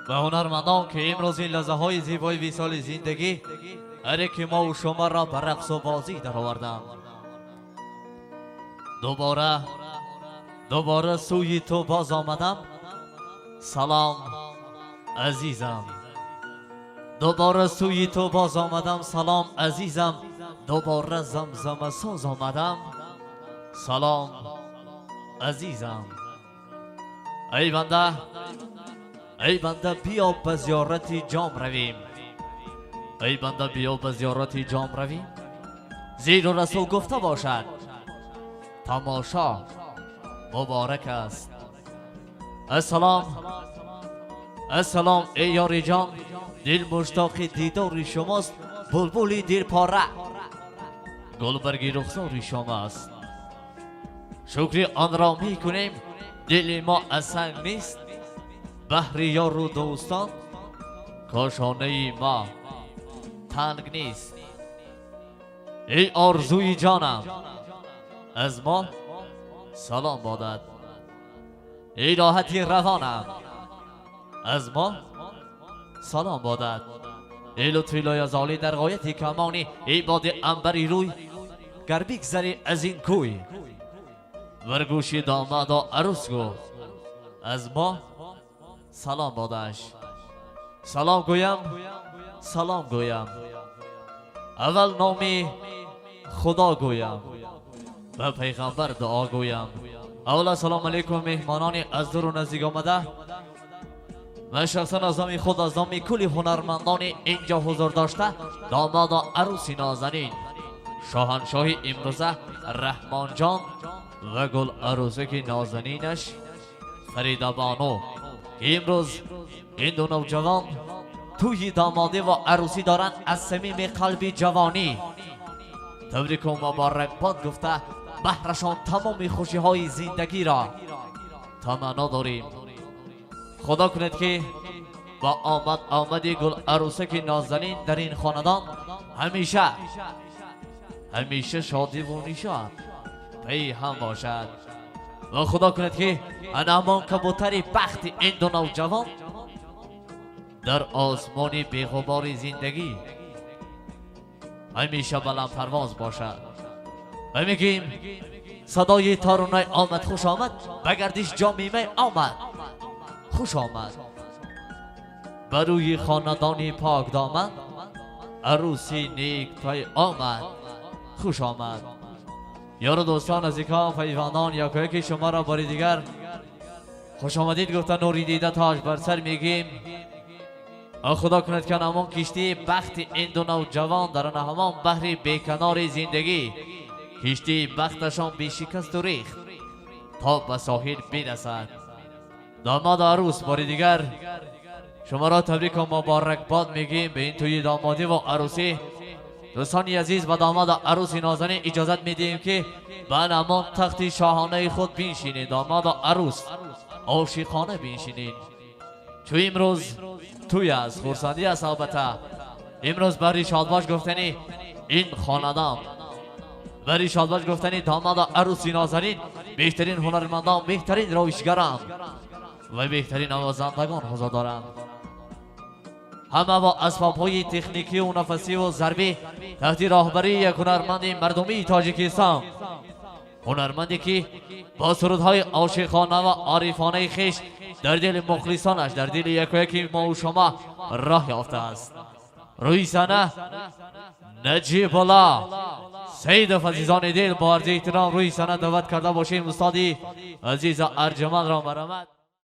و هنرمندان که امروز این لحظه های زیبای وصال زندگی هر یک ما و شما را به رقص و بازی در آوردم. دوباره سوی تو باز آمدم. سلام عزیزم. دوباره سوی تو باز آمدم. سلام عزیزم. دوباره زمزمه ساز آمدم. سلام عزیزم. ای بنده بیا به زیارت جام رویم. ای بنده بیا به زیارت جام رویم. زیر و رسول گفته باشد تماشا مبارک است. السلام ای یاری جان، دل مشتاق دیدار شماست. بلبلی دل پاره گلبرگی رخسار شماست. شکر آن را می کنیم، دل ما از سنگ نیست. بحر یار و دوستان کاشانه ما تنگ نیست. ای آرزوی جانم از ما سلام بادد. ای راحتی روانم از ما سلام بادد. ای لطفی لایزالی در غایتی کمانی. ای باد انبری روی گر بگذری از این کوی. ورگوشی داماد و عروس گو از ما سلام بادش. سلام گویم اول نامی خدا گویم و پیغمبر دعا گویم. اولا سلام علیکم مهمانان از دور و نزدیک آمده. من شخصا از نام خود، از نام کلی هنرمندان اینجا حضور داشته، داماد و عروسی نازنین شاهنشاه امروزه رحمان جان و گل عروسک نازنینش فریده بانو که امروز این دو نوجوان توی دامادی و عروسی دارن. از صمیم قلبی جوانی تبریک و مبارکباد گفته بهرشان تمام خوشی های زندگی را تمنا داریم. خدا کند که با آمدی گل عروسک نازنین در این خاندان همیشه شادی و نشاط پی هم باشد و خدا کند که همان کبوتر بخت این دو نوجوان در آسمان بی‌غبار زندگی همیشه بلند پرواز باشد. و میگیم صدای تارونای آمد خوش آمد، بگردش جامیمه آمد خوش آمد. بروی خاندانی پاک دامن عروسی نیک پی آمد خوش آمد. یار دوستان نزدیکان پیوندان یا که شما را باری دیگر خوش آمدید گفتن. نوری دیده تاج بر سر میگیم. خدا کند که همان کشتی بخت این دو نوجوان در همان بحر بیکنار زندگی کشتی بختشان بی شکست و ریخت تا به ساحل برسد. داماد و عروس باری دیگر شما را تبریک و مبارکباد میگیم به این توی دامادی و عروسی. دوستانی عزیز و داماد و عروسی نازنین اجازت میدیم که به همان تخت شاهانه خود بنشینید. داماد و عروس عاشقانه بنشینید. چون امروز توی از خورسندی از البته امروز برای شادباش گفتنی این خاندان، برای شادباش گفتنی داماد و عروسی نازنین بهترین هنرمندان، بهترین روشگران و بهترین آوازندگان حضور دارند. همه با اسباب‌های تکنیکی و نفسی و ضربی تحت راهبری یک هنرمند مردمی تاجیکستان، هنرمندی که با سرودهای عاشقانه و عارفانه خویش در دل مخلصانش، در دل یکی ما و شما راه یافته است. روی صحنه نجیب الله سید فزیزان دل با عرض احترام روی صحنه دعوت کرده باشیم استادی عزیز ارجمند را مرحمت.